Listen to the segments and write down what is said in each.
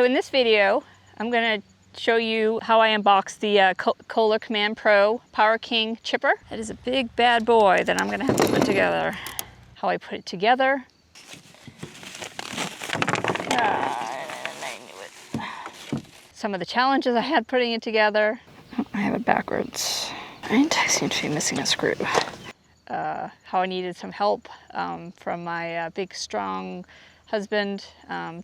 so in this video, I'm going to show you how I unboxed the Kohler Command Pro Power King chipper. It is a big bad boy that I'm going to have to put together. How I put it together. I knew it. Some of the challenges I had putting it together. Oh, I have it backwards. Right, I seem to be missing a screw. How I needed some help from my big strong husband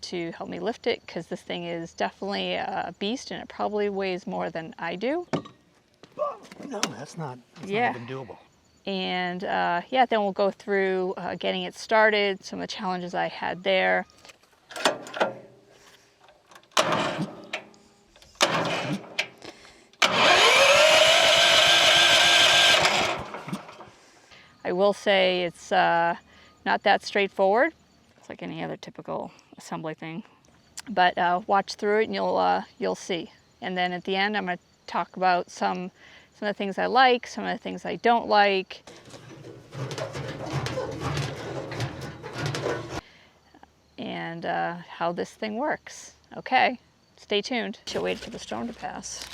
to help me lift it, because this thing is definitely a beast and it probably weighs more than I do. No, that's not even doable. And yeah, then we'll go through getting it started, some of the challenges I had there. I will say it's not that straightforward. It's like any other typical assembly thing. But watch through it and you'll see. And then at the end, I'm going to talk about some of the things I like, some of the things I don't like. And how this thing works. Okay, stay tuned. Should wait for the storm to pass.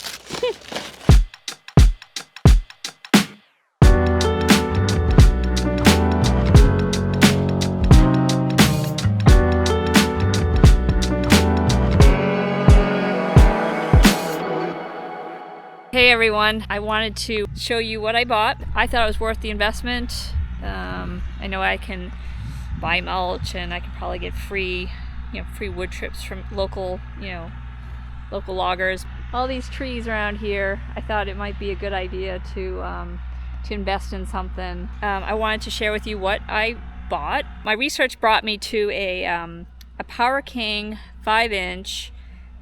Hey everyone, I wanted to show you what I bought. I thought it was worth the investment. I know I can buy mulch and I can probably get free wood chips from local loggers. All these trees around here, I thought it might be a good idea to invest in something. I wanted to share with you what I bought. My research brought me to a Power King 5-inch,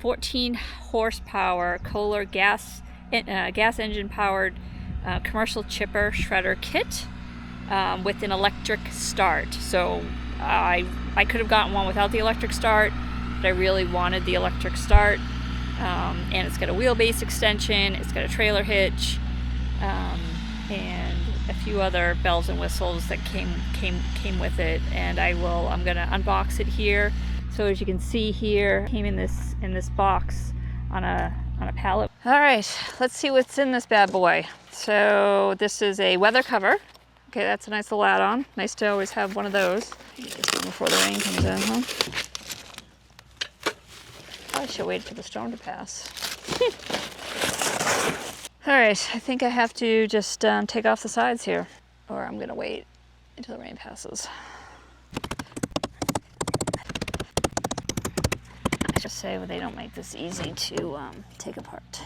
14 horsepower Kohler gas engine powered commercial chipper shredder kit with an electric start. So I could have gotten one without the electric start, but I really wanted the electric start. And it's got a wheelbase extension, it's got a trailer hitch, and a few other bells and whistles that came with it. And I'm gonna unbox it here. So as you can see here, it came in this box on a pallet. All right, let's see what's in this bad boy. So this is a weather cover. Okay, that's a nice little add-on. Nice to always have one of those. Get this one before the rain comes in, huh? I should wait for the storm to pass. All right, I think I have to just take off the sides here, or I'm gonna wait until the rain passes. I just say they don't make this easy to take apart.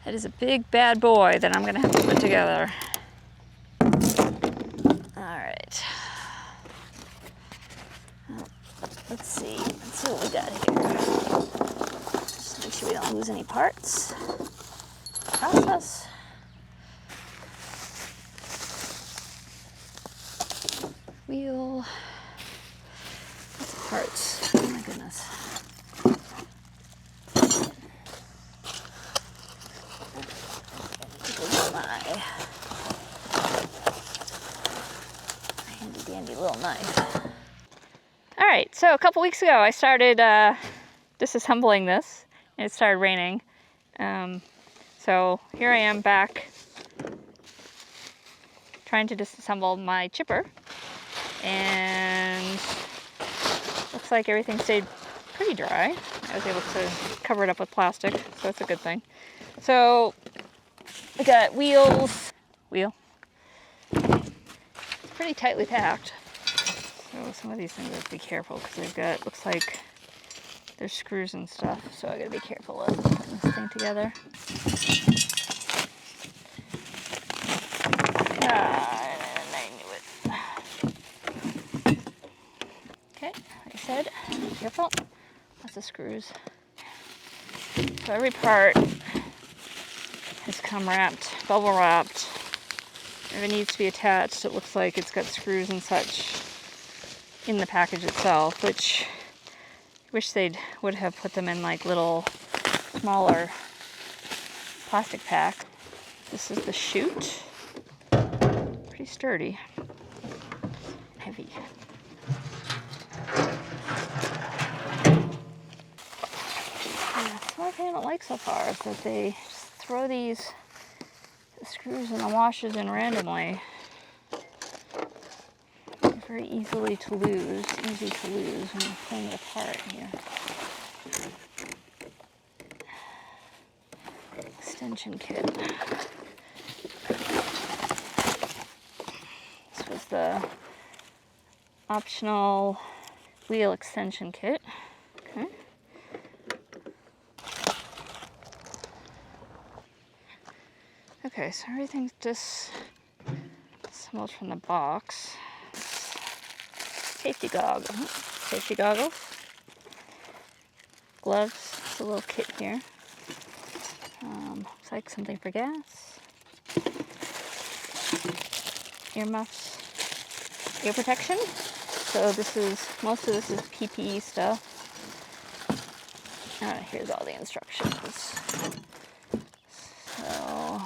It is a big bad boy that I'm going to have to put together. All right. Well, let's see what we got here. Just make sure we don't lose any parts. Process. Wheel. Lots of parts. Oh my goodness. Handy dandy little knife. All right, so a couple weeks ago I started disassembling this, and it started raining. So here I am back trying to disassemble my chipper, and looks like everything stayed pretty dry. I was able to cover it up with plastic, so that's a good thing. So I got wheel, pretty tightly packed. So some of these things I have to be careful because they've got, looks like there's screws and stuff. So I gotta be careful of putting this thing together. I knew it. Okay, like I said, be careful. Lots of screws. So every part has come wrapped bubble wrapped. If it needs to be attached, it looks like it's got screws and such in the package itself, which I wish would have put them in like little smaller plastic pack. This is the chute. Pretty sturdy. Heavy. One thing I don't like so far is that they just throw the screws and the washers in randomly. Very easy to lose when you're pulling it apart here. Extension kit. This was the optional wheel extension kit. Okay. Okay, so everything's disassembled from the box. Safety goggles, gloves. It's a little kit here. Looks like something for gas. Earmuffs, ear protection. So most of this is PPE stuff. Here's all the instructions. So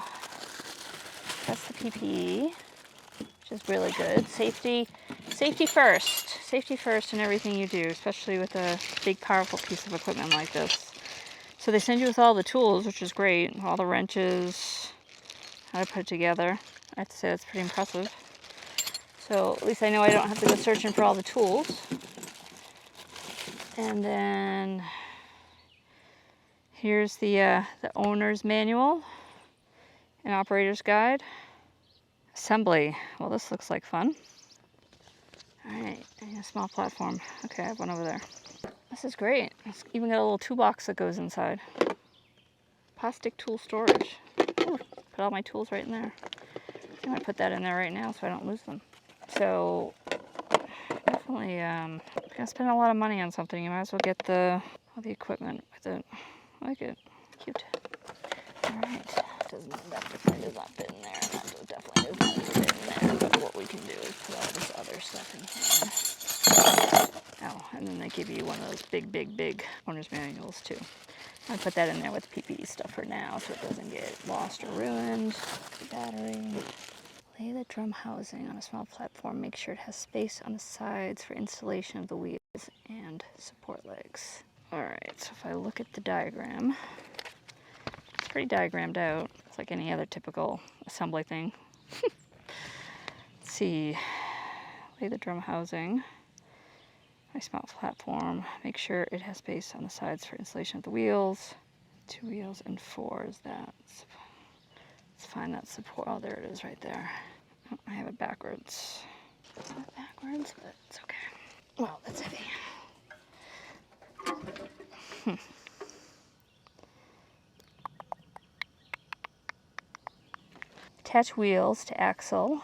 that's the PPE, which is really good. Safety first. Safety first in everything you do, especially with a big, powerful piece of equipment like this. So they send you with all the tools, which is great. All the wrenches, how to put it together. I have to say that's pretty impressive. So at least I know I don't have to go searching for all the tools. And then here's the owner's manual and operator's guide. Assembly. Well, this looks like fun. Alright, a small platform. Okay, I have one over there. This is great. It's even got a little toolbox that goes inside. Plastic tool storage. Ooh, put all my tools right in there. I'm going to put that in there right now so I don't lose them. So, definitely, if you're going to spend a lot of money on something, you might as well get all the equipment with it. I like it. Cute. Alright. That definitely does not fit in there, and that definitely does not fit in there, but what we can do is put all this other stuff in here. Oh, and then they give you one of those big owner's manuals too. I put that in there with PPE stuff for now so it doesn't get lost or ruined. Battery. Lay the drum housing on a small platform. Make sure it has space on the sides for installation of the wheels and support legs. Alright, so if I look at the diagram, it's pretty diagrammed out. It's like any other typical assembly thing. Let's see. Lay the drum housing. My small platform. Make sure it has space on the sides for installation of the wheels. 2 wheels and 4 is that. Let's find that support. Oh, there it is right there. Oh, I have it backwards. It's not backwards, but it's okay. Well, that's heavy. Attach wheels to axle.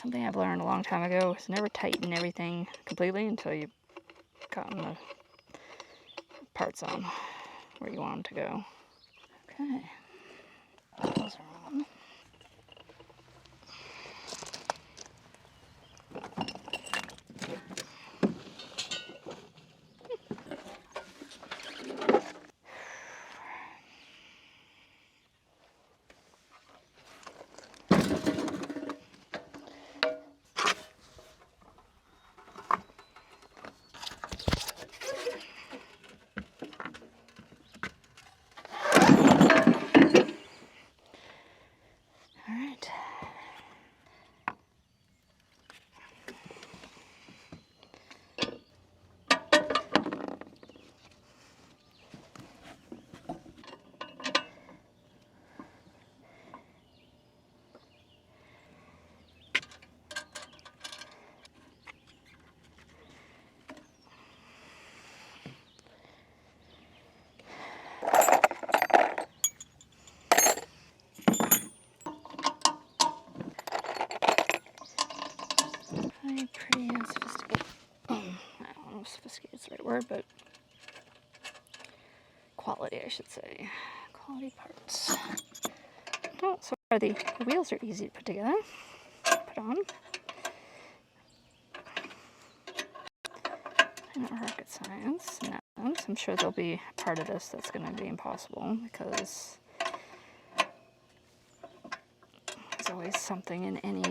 Something I've learned a long time ago is never tighten everything completely until you've gotten the parts on where you want them to go. Okay. Those are on. quality, I should say. Quality parts. Oh, so far the wheels are easy to put together. Put on. Not rocket science. No, I'm sure there'll be part of this that's going to be impossible because there's always something in any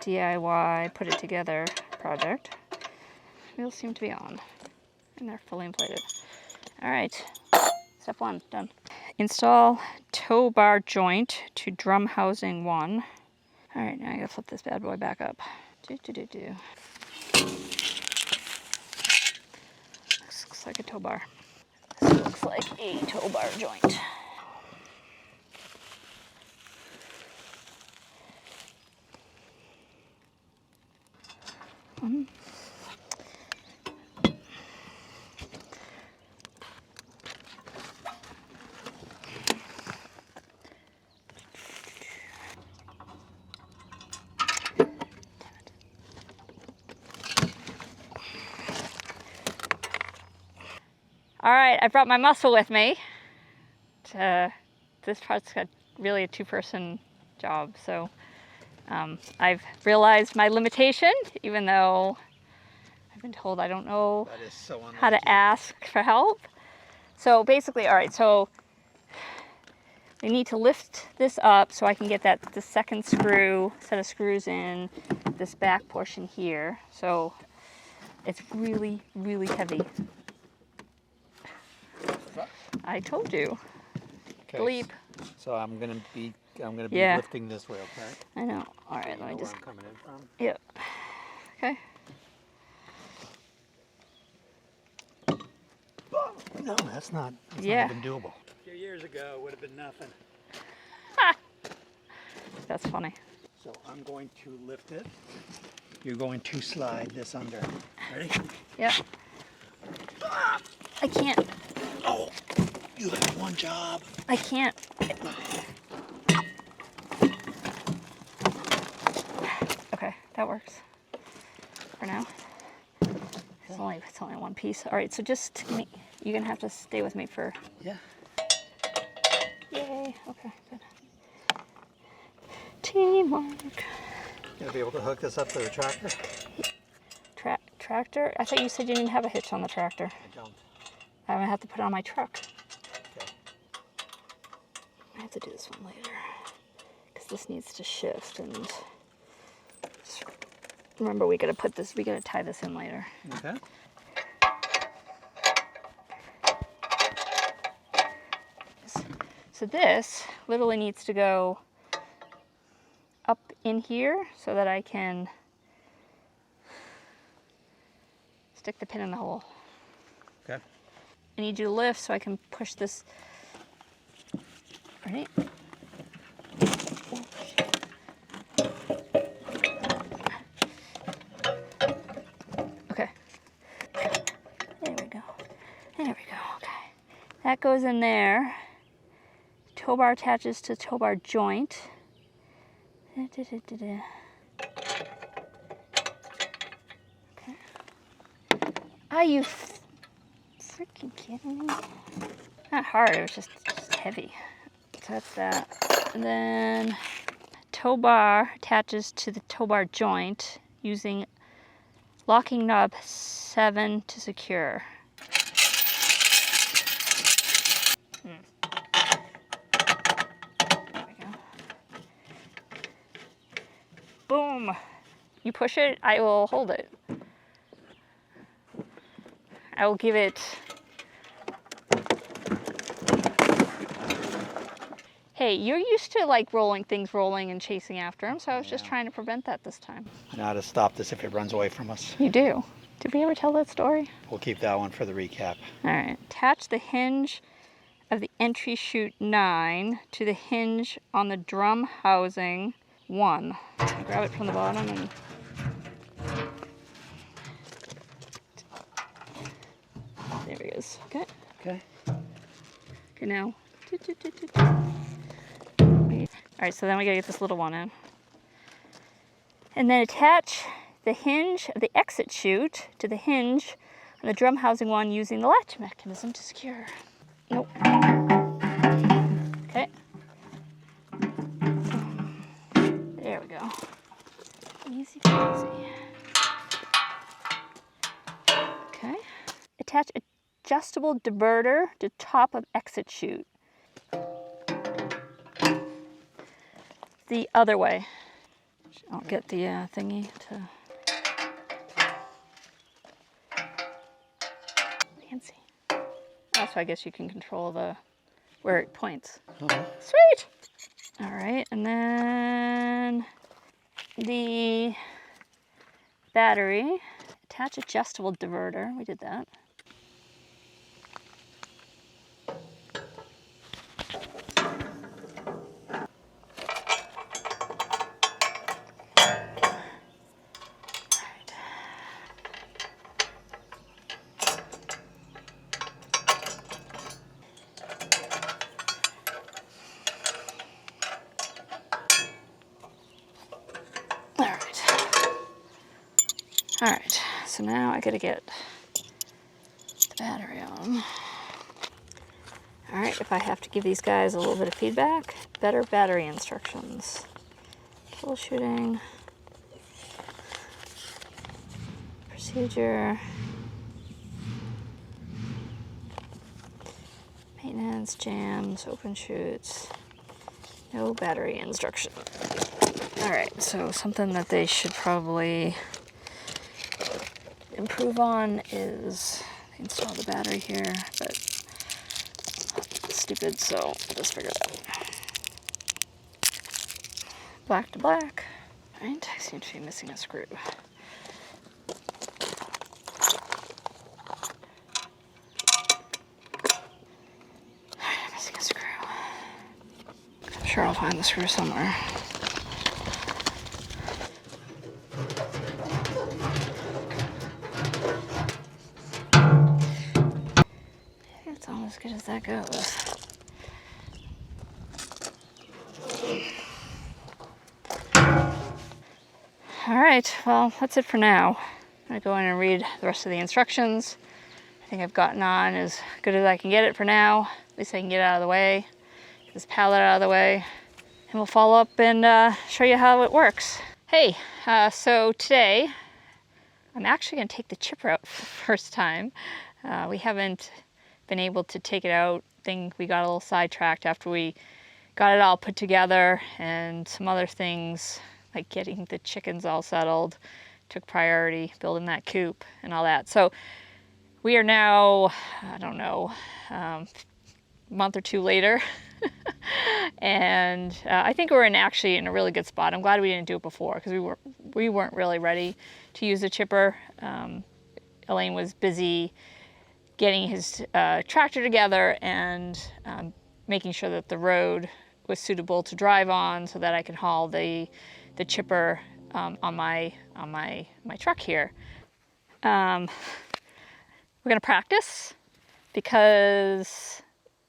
DIY put it together project. Wheels seem to be on and they're fully inflated. All right, step 1 done. Install tow bar joint to drum housing 1. All right, now I gotta flip this bad boy back up. Looks like a tow bar. This looks like a tow bar joint. All right, I brought my muscle with me. This part's got really a 2-person job, so I've realized my limitation, even though I've been told I don't know how to ask for help. So basically, all right, so we need to lift this up so I can get the second set of screws in this back portion here. So it's really, really heavy. I told you. Okay. Bleep. So I'm gonna be lifting this way, okay? I know. All right, let me just. Where I'm coming in from. Yep. Okay. No, that's not Yeah. even doable. A few years ago, it would have been nothing. That's funny. So I'm going to lift it. You're going to slide this under. Ready? Yep. I can't. Oh, you have one job. I can't. Okay, that works for now. It's only one piece. All right, so just you're gonna have to stay with me for. Yeah. Yay. Okay. Good. Teamwork. Gonna be able to hook this up to the tractor? Tractor? I thought you said you didn't have a hitch on the tractor. I don't. I'm gonna have to put it on my truck. Okay. I have to do this one later because this needs to shift and just remember we gotta tie this in later. Okay. So this literally needs to go up in here so that I can stick the pin in the hole. Okay. I need you to lift so I can push this. Ready? Okay. There we go. There we go. Okay. That goes in there. Tow bar attaches to tow bar joint. Okay. Are you freaking kidding me? Not hard, it was just heavy. So that's that. And then tow bar attaches to the tow bar joint using locking knob 7 to secure. There we go. Boom. You push it, I will hold it. I will give it. Hey, you're used to like rolling and chasing after them, so I was just trying to prevent that this time. I know how to stop this if it runs away from us. You do. Did we ever tell that story? We'll keep that one for the recap. All right. Attach the hinge of the entry chute 9 to the hinge on the drum housing 1. Grab it from the bottom and. There he is. Okay. Okay. Okay, now. All right, so then we gotta get this little one in. And then attach the hinge of the exit chute to the hinge on the drum housing 1 using the latch mechanism to secure. Nope. Okay. There we go. Easy peasy. Okay. Attach adjustable diverter to top of exit chute. The other way. I'll get the thingy to... Fancy. Also, I guess you can control where it points. Sweet! All right, and then the battery. Attach adjustable diverter. We did that. All right, so now I gotta get the battery on. All right, if I have to give these guys a little bit of feedback, better battery instructions. Troubleshooting. Procedure. Maintenance, jams, open chutes. No battery instruction. All right, so something that they should probably improve on is they install the battery here, but it's stupid, so I'll just figure it out. Black to black. All right, I seem to be missing a screw. All right, I'm missing a screw. I'm sure I'll find the screw somewhere. As good as that goes. All right, well, that's it for now. I'm gonna go in and read the rest of the instructions. I think I've gotten on as good as I can get it for now. At least I can get it out of the way, get this pallet out of the way, and we'll follow up and show you how it works. Hey, so today I'm actually gonna take the chipper out for the first time. We haven't been able to take it out. I think we got a little sidetracked after we got it all put together, and some other things like getting the chickens all settled took priority, building that coop and all that. So we are now, I don't know, a month or two later. And I think we're actually in a really good spot. I'm glad we didn't do it before, because we weren't really ready to use the chipper. Elaine was busy getting his tractor together and making sure that the road was suitable to drive on, so that I could haul the chipper on my truck here. We're gonna practice, because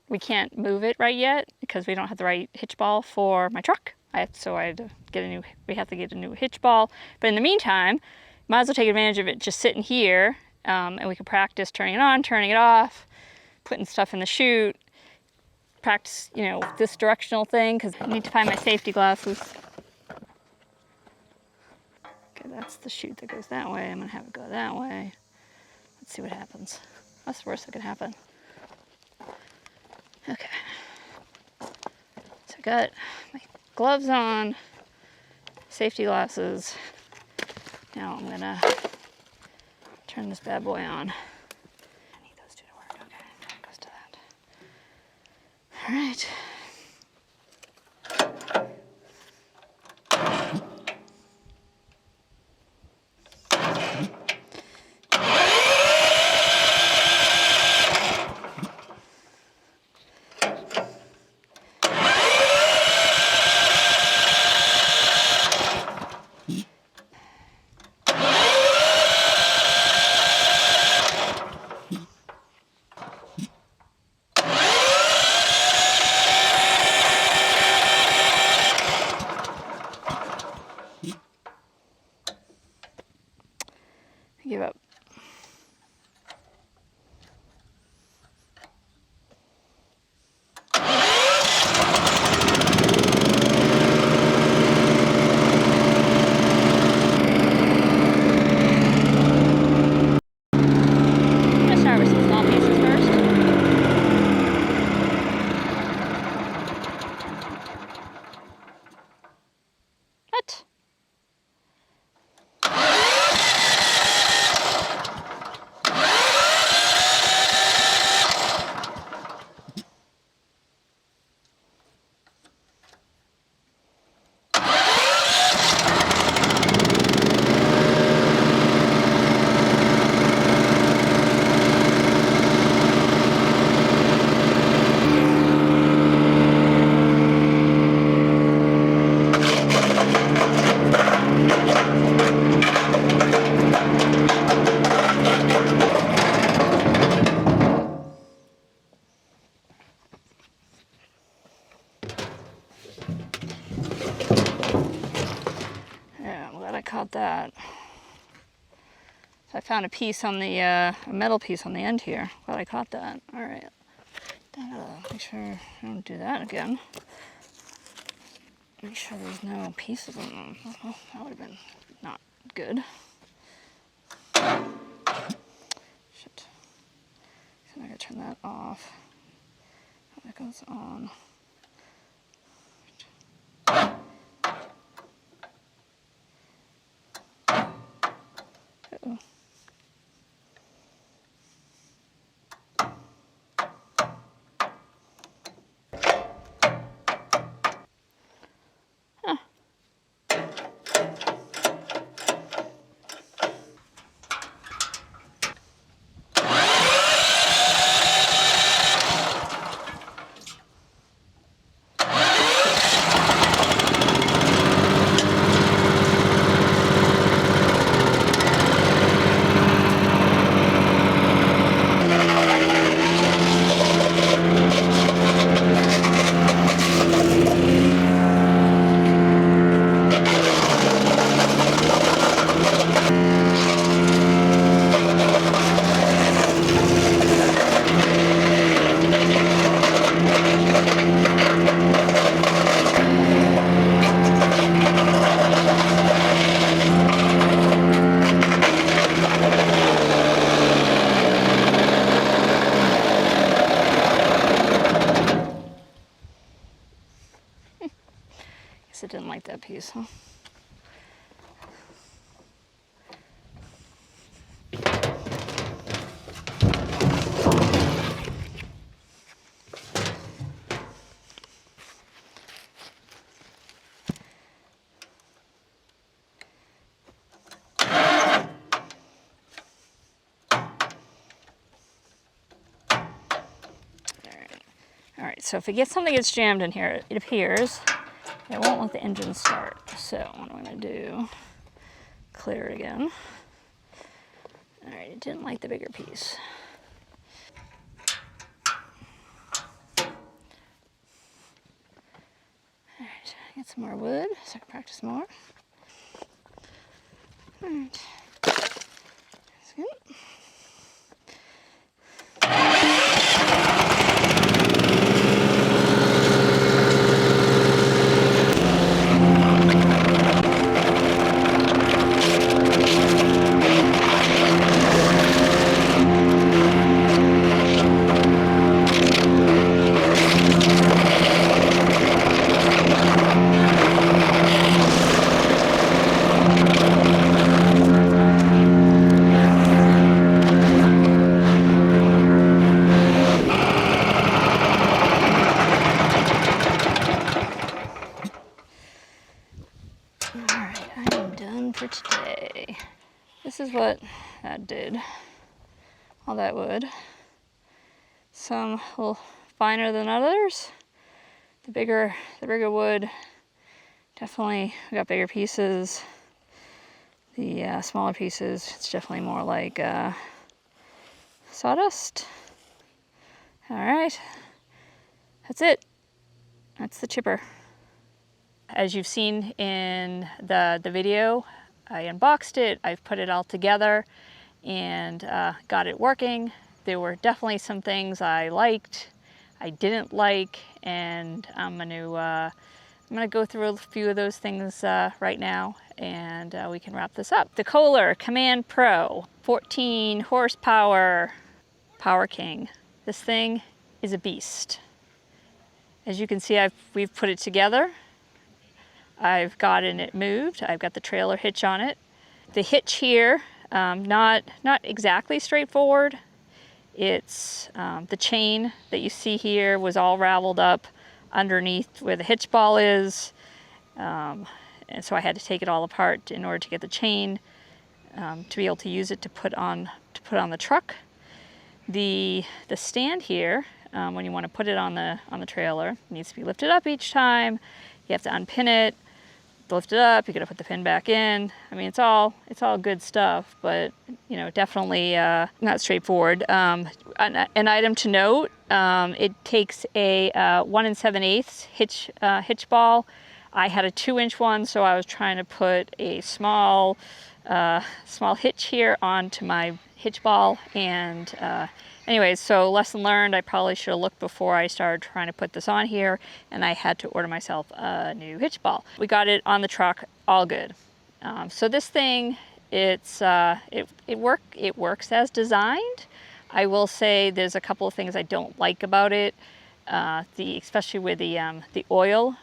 we can't move it right yet because we don't have the right hitch ball for my truck. We have to get a new hitch ball. But in the meantime, might as well take advantage of it just sitting here. And we can practice turning it on, turning it off, putting stuff in the chute, practice, this directional thing, because I need to find my safety glasses. Okay, that's the chute that goes that way. I'm gonna have it go that way. Let's see what happens. That's the worst that could happen. Okay. So I got my gloves on, safety glasses. Now I'm gonna turn this bad boy on. I need those two to work. Okay, that goes to that. All right. that. So I found a piece on the, a metal piece on the end here. Glad I caught that. All right. Make sure I don't do that again. Make sure there's no pieces in them. Oh, that would have been not good. Shit. So I'm gonna turn that off. That goes on. Uh-oh. Guess I didn't like that piece, huh? All right, so if it gets something gets jammed in here, it appears it won't let the engine start. So what I'm gonna do, clear it again. All right, it didn't like the bigger piece. All right, get some more wood so I can practice more. All right, that's good. Alright, I am done for today. This is what that did. All that wood. Some a little finer than others. The bigger wood, definitely we got bigger pieces. The smaller pieces, it's definitely more like sawdust. Alright, that's it. That's the chipper. As you've seen in the video, I unboxed it, I've put it all together and got it working. There were definitely some things I liked, I didn't like, and I'm gonna go through a few of those things right now, and we can wrap this up. The Kohler Command Pro 14 horsepower Power King. This thing is a beast. As you can see, we've put it together. I've gotten it moved. I've got the trailer hitch on it. The hitch here, not exactly straightforward. It's the chain that you see here was all raveled up underneath where the hitch ball is. And so I had to take it all apart in order to get the chain to be able to use it to put on the truck. The stand here, when you want to put it on the trailer, it needs to be lifted up each time. You have to unpin it, lift it up, you gotta put the pin back in. I mean, it's all good stuff, but you know, definitely not straightforward. An item to note, it takes a 1 7/8 hitch ball. I had a 2-inch one, so I was trying to put a small hitch here onto my hitch ball. And anyways, so lesson learned, I probably should have looked before I started trying to put this on here, and I had to order myself a new hitch ball. We got it on the truck, all good. So this thing, it works as designed. I will say there's a couple of things I don't like about it, especially where the oil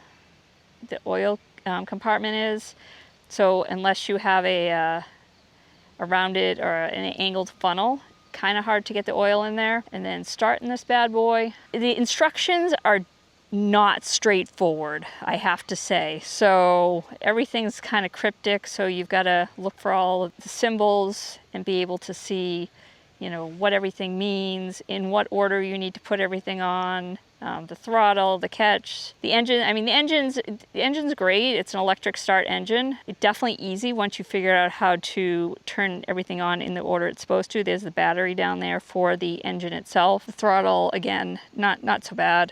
compartment is. So unless you have a rounded or an angled funnel, kind of hard to get the oil in there. And then starting this bad boy, the instructions are not straightforward, I have to say. So everything's kind of cryptic, so you've got to look for all of the symbols and be able to see, you know, what everything means, in what order you need to put everything on, the throttle, the catch, the engine. I mean, the engine's great. It's an electric start engine. It's definitely easy once you figure out how to turn everything on in the order it's supposed to. There's the battery down there for the engine itself. The throttle, again, not so bad.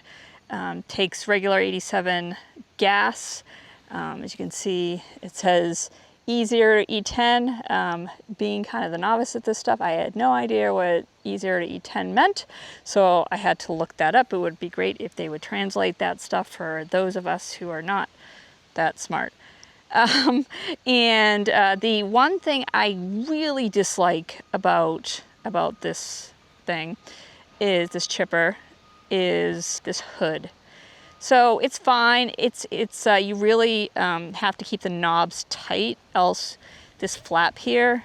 Takes regular 87 gas. As you can see, it says E0 to E10. Being kind of the novice at this stuff, I had no idea what E0 to E10 meant, so I had to look that up. It would be great if they would translate that stuff for those of us who are not that smart. And the one thing I really dislike about this thing is this chipper, is this hood. So it's fine. It's you really have to keep the knobs tight, else this flap here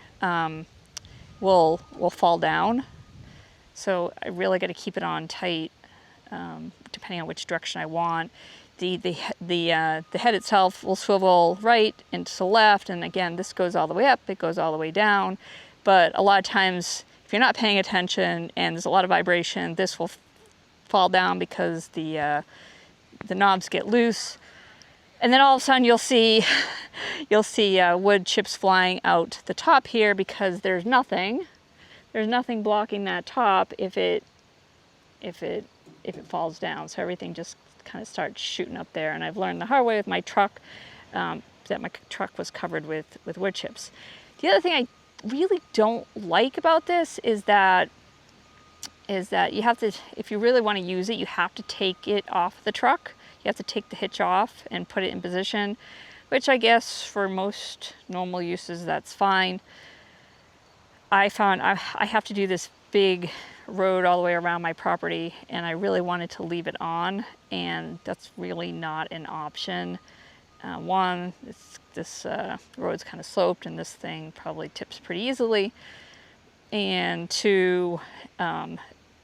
will fall down. So I really got to keep it on tight, depending on which direction I want. The head itself will swivel right and to the left, and again, this goes all the way up, it goes all the way down. But a lot of times, if you're not paying attention and there's a lot of vibration, this will fall down because the knobs get loose, and then all of a sudden you'll see wood chips flying out the top here because there's nothing blocking that top if it falls down. So everything just kind of starts shooting up there. And I've learned the hard way with my truck, that my truck was covered with wood chips. The other thing I really don't like about this is that you have to, if you really want to use it, you have to take it off the truck. You have to take the hitch off and put it in position, which I guess for most normal uses, that's fine. I found I have to do this big road all the way around my property, and I really wanted to leave it on, and that's really not an option. One, this road's kind of sloped, and this thing probably tips pretty easily. And two,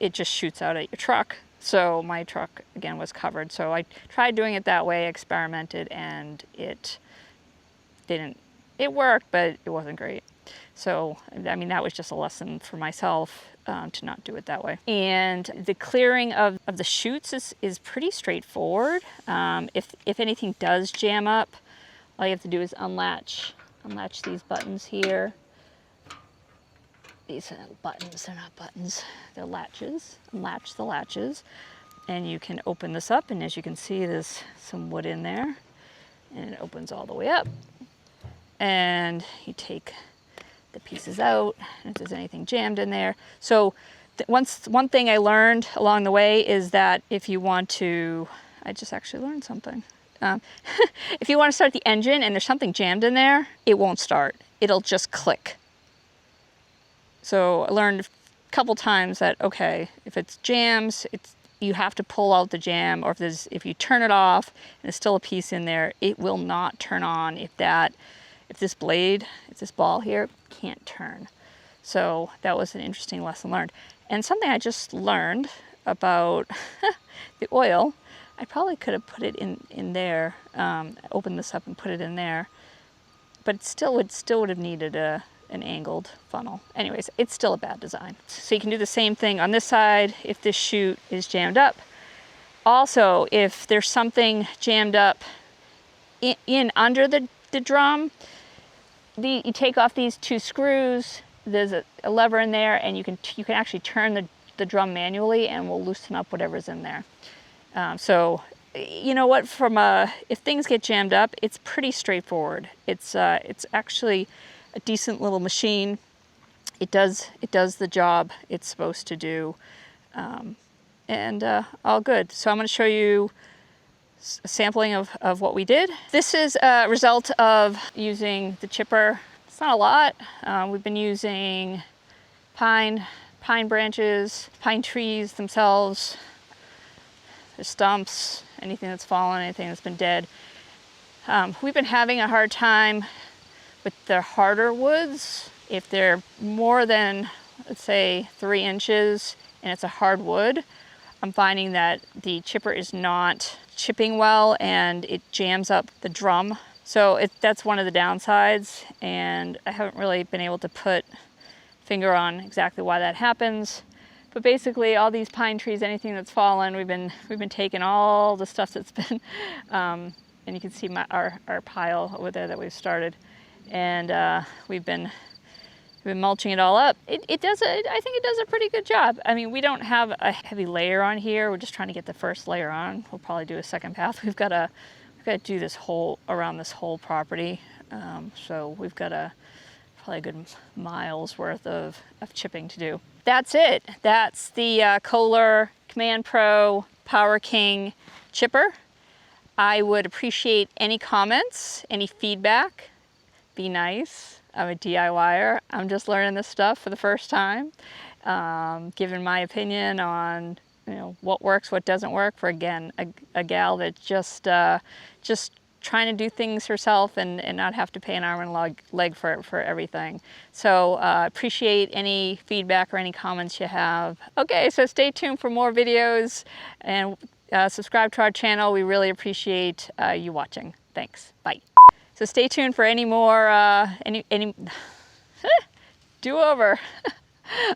it just shoots out at your truck. So my truck, again, was covered. So I tried doing it that way, experimented, and it worked, but it wasn't great. So, I mean, that was just a lesson for myself to not do it that way. And the clearing of the chutes is pretty straightforward. If anything does jam up, all you have to do is unlatch these buttons here. These are buttons, they're not buttons, they're latches. Unlatch the latches, and you can open this up, and as you can see, there's some wood in there, and it opens all the way up. And you take the pieces out, and if there's anything jammed in there. So one thing I learned along the way is that if you want to, I just actually learned something. If you want to start the engine and there's something jammed in there, it won't start. It'll just click. So I learned a couple times that, okay, if it's jams, you have to pull out the jam, or if you turn it off and there's still a piece in there, it will not turn on if this ball here can't turn. So that was an interesting lesson learned. And something I just learned about the oil, I probably could have put it in there, opened this up and put it in there, but it still would have needed an angled funnel. Anyways, it's still a bad design. So you can do the same thing on this side if this chute is jammed up. Also, if there's something jammed up in under the drum, you take off these two screws, there's a lever in there, and you can actually turn the drum manually, and will loosen up whatever's in there. So you know what, if things get jammed up, it's pretty straightforward. It's actually a decent little machine. It does the job it's supposed to do, and all good. So I'm going to show you a sampling of what we did. This is a result of using the chipper. It's not a lot. We've been using pine branches, pine trees themselves, the stumps, anything that's fallen, anything that's been dead. We've been having a hard time with the harder woods. If they're more than, let's say, 3 inches and it's a hardwood, I'm finding that the chipper is not chipping well and it jams up the drum. So that's one of the downsides, and I haven't really been able to put finger on exactly why that happens. But basically, all these pine trees, anything that's fallen, we've been taking all the stuff that's been, and you can see our pile over there that we've started, and we've been mulching it all up. I think it does a pretty good job. I mean, we don't have a heavy layer on here. We're just trying to get the first layer on. We'll probably do a second path. We've got to do this around this whole property. So we've got probably a good mile's worth of chipping to do. That's it. That's the Kohler Command Pro Power King chipper. I would appreciate any comments, any feedback. Be nice. I'm a DIYer. I'm just learning this stuff for the first time. Giving my opinion on what works, what doesn't work for, again, a gal that just trying to do things herself and not have to pay an arm and leg for everything. So appreciate any feedback or any comments you have. Okay, so stay tuned for more videos and subscribe to our channel. We really appreciate you watching. Thanks. Bye. So stay tuned for any more, do over.